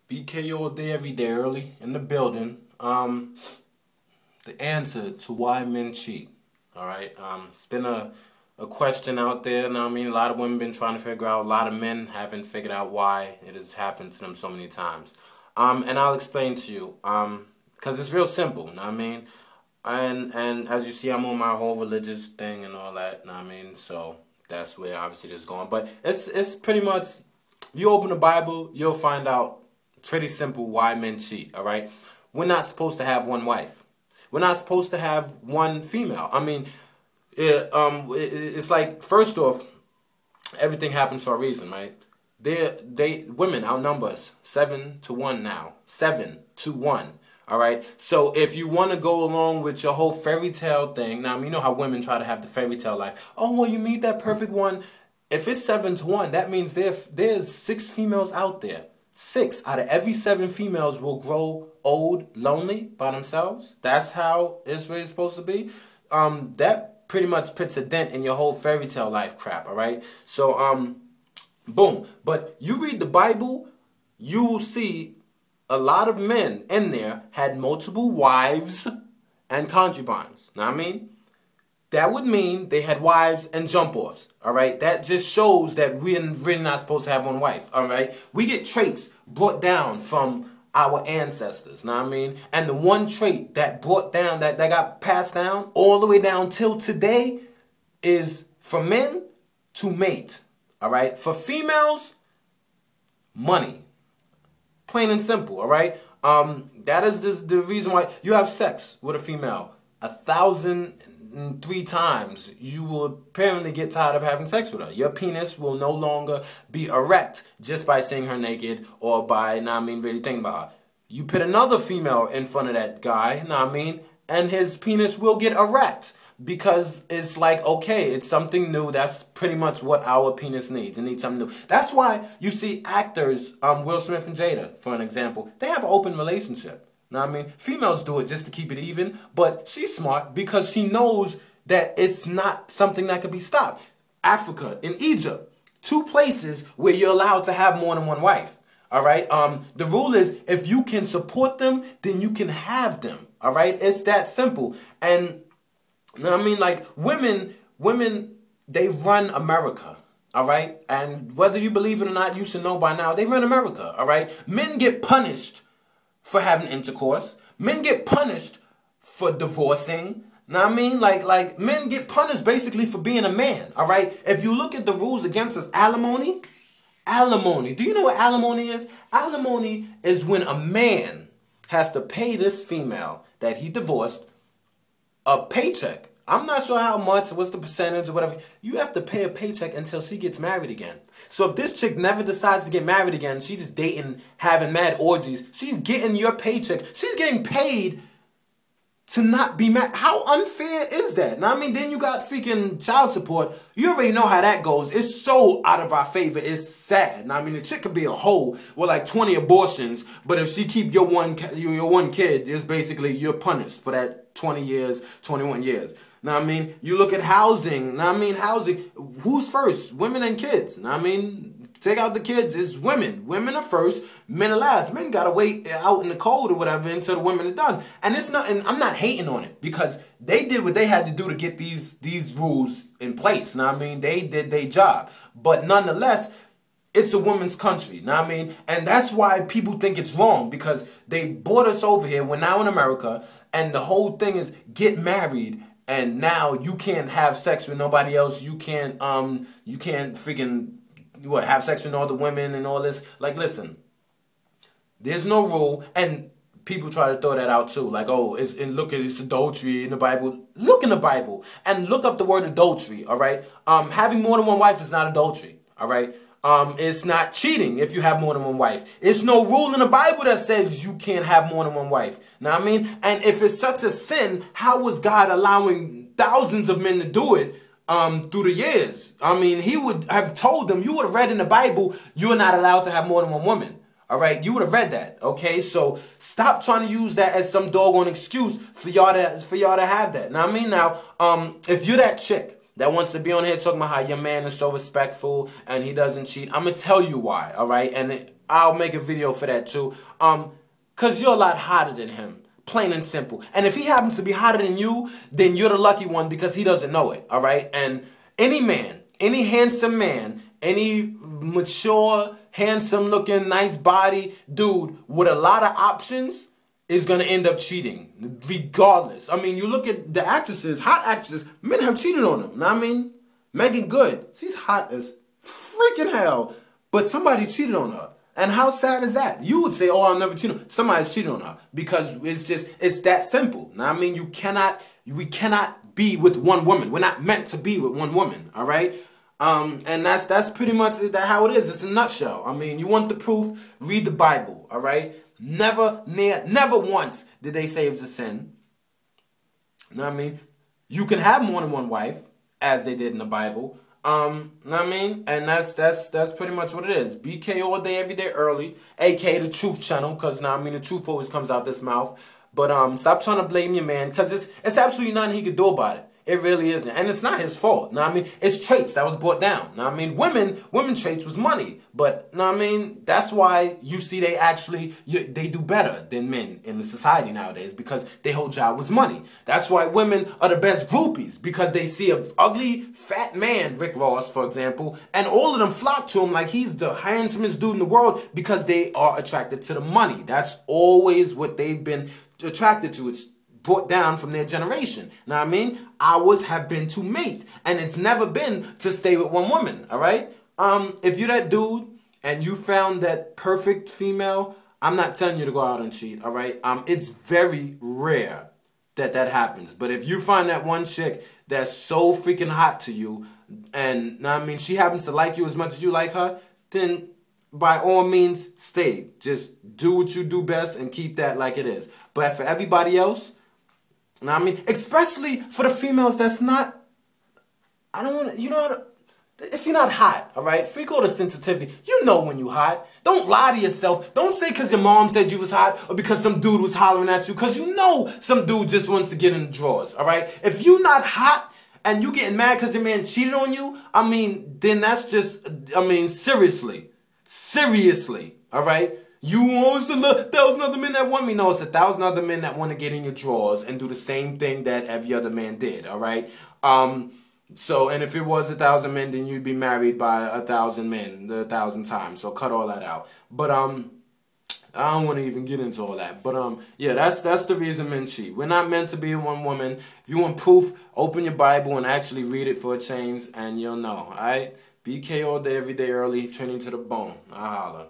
BK all day, every day, early in the building. The answer to why men cheat. All right. It's been a question out there, and I mean, a lot of women been trying to figure out. A lot of men haven't figured out why it has happened to them so many times. And I'll explain to you. Because it's real simple. Know what I mean, and as you see, I'm on my whole religious thing and all that. Know what I mean, so that's where obviously this is going. But it's pretty much, you open the Bible, you'll find out pretty simple why men cheat. All right, we're not supposed to have one wife. We're not supposed to have one female. I mean, it's like, first off, everything happens for a reason, right? Women outnumber us 7-1 now, 7-1. All right. So if you want to go along with your whole fairy tale thing, now you know how women try to have the fairy tale life. Oh, well, you meet that perfect one. If it's 7-1, that means there's 6 females out there. 6 out of every 7 females will grow old, lonely by themselves. That's how it's really supposed to be. That pretty much puts a dent in your whole fairy tale life crap. All right. So boom. But you read the Bible, you will see a lot of men in there had multiple wives and concubines. Know what I mean? That would mean they had wives and jump-offs. All right? That just shows that we're really not supposed to have one wife. All right? We get traits brought down from our ancestors. Know what I mean? And the one trait that brought down, that got passed down all the way down till today is for men to mate. All right? For females, money. Plain and simple, all right? That is the reason why you have sex with a female 1,003 times. You will apparently get tired of having sex with her. Your penis will no longer be erect just by seeing her naked or by, really thinking about her. You put another female in front of that guy, and his penis will get erect. Because it's like, okay, it's something new. That's pretty much what our penis needs. It needs something new. That's why you see actors, Will Smith and Jada, for an example, they have an open relationship. Know what I mean? Females do it just to keep it even, but she's smart because she knows that it's not something that could be stopped. Africa and Egypt, 2 places where you're allowed to have more than one wife. All right? The rule is, if you can support them, then you can have them. All right? It's that simple. And you know what I mean? Like, women, they run America, all right? And whether you believe it or not, you should know by now, they run America, all right? Men get punished for having intercourse. Men get punished for divorcing. Know what I mean? Like men get punished basically for being a man, all right? If you look at the rules against us, alimony. Do you know what alimony is? Alimony is when a man has to pay this female that he divorced a paycheck. I'm not sure how much, what's the percentage or whatever. You have to pay a paycheck until she gets married again. So if this chick never decides to get married again, she's just dating, having mad orgies, she's getting your paycheck. She's getting paid to not be married. How unfair is that? Now, then you got freaking child support. You already know how that goes. It's so out of our favor. It's sad. Now, the chick could be a hoe with like 20 abortions, but if she keep your one kid, it's basically you're punished for that 20 years, 21 years. Now, you look at housing. Now, housing. Who's first? Women and kids. Now, take out the kids, it's women. Women are first, men are last. Men gotta wait out in the cold or whatever until the women are done. And it's not, and I'm not hating on it because they did what they had to do to get these rules in place. Now, they did their job. But nonetheless, it's a woman's country. Now, and that's why people think it's wrong, because they brought us over here. We're now in America, and the whole thing is get married. And now you can't have sex with nobody else. You can't freaking have sex with all the women and all this. Like, listen, there's no rule, and people try to throw that out too. Like, oh, it's adultery in the Bible. Look in the Bible and look up the word adultery. All right, having more than one wife is not adultery. All right, it's not cheating if you have more than one wife. It's no rule in the Bible that says you can't have more than one wife. Know what I mean? And if it's such a sin, how was God allowing thousands of men to do it through the years? He would have told them, you would have read in the Bible, you're not allowed to have more than one woman. All right, you would have read that. Okay, so stop trying to use that as some doggone excuse for y'all to have that. Now, now, if you're that chick that wants to be on here talking about how your man is so respectful and he doesn't cheat, I'm gonna tell you why. All right, and I'll make a video for that too. Cause you're a lot hotter than him. Plain and simple. And if he happens to be hotter than you, then you're the lucky one because he doesn't know it. All right. And any man, any handsome man, any mature, handsome looking, nice body dude with a lot of options is going to end up cheating regardless. I mean, you look at the actresses, hot actresses, men have cheated on them. Know what I mean? Megan Good, she's hot as freaking hell, but somebody cheated on her. And how sad is that? You would say, oh, I'll never cheat on her. Somebody's cheated on her because it's that simple. Now, I mean, we cannot be with one woman. We're not meant to be with one woman, all right? And that's pretty much how it is. It's a nutshell. I mean, you want the proof? Read the Bible, all right? Never once did they say it's a sin. You know what I mean? You can have more than one wife, as they did in the Bible. Know what I mean? And that's pretty much what it is. BK all day, every day early, aka the Truth Channel, because now I mean the truth always comes out this mouth. But stop trying to blame your man, because it's absolutely nothing he could do about it. It really isn't. And it's not his fault. Know what I mean? It's traits that was brought down. Know what I mean? Women traits was money. But know what I mean? That's why you see they do better than men in the society nowadays, because their whole job was money. That's why women are the best groupies, because they see an ugly, fat man, Rick Ross, for example, and all of them flock to him like he's the handsomest dude in the world because they are attracted to the money. That's always what they've been attracted to. It's brought down from their generation. Now I mean, ours have been to mate, and it's never been to stay with one woman. All right. If you're that dude and you found that perfect female, I'm not telling you to go out and cheat. All right. It's very rare that happens. But if you find that one chick that's so freaking hot to you, and now I mean, she happens to like you as much as you like her, then by all means, stay. Just do what you do best and keep that like it is. But for everybody else, you know what I mean? Especially for the females that's not, I don't want to, you know, if you're not hot, all right? Freak all the sensitivity. You know when you hot. Don't lie to yourself. Don't say because your mom said you was hot or because some dude was hollering at you, because you know some dude just wants to get in the drawers, all right? If you not hot and you getting mad because your man cheated on you, I mean, then that's just, I mean, seriously, all right? It's 1,000 other men that want me. No, it's 1,000 other men that want to get in your drawers and do the same thing that every other man did, all right? So, and if it was 1,000 men, then you'd be married by 1,000 men 1,000 times. So cut all that out. But I don't want to even get into all that. But yeah, that's the reason men cheat. We're not meant to be one woman. If you want proof, open your Bible and actually read it for a change, and you'll know, all right? BK all day, every day early, training to the bone. I holla.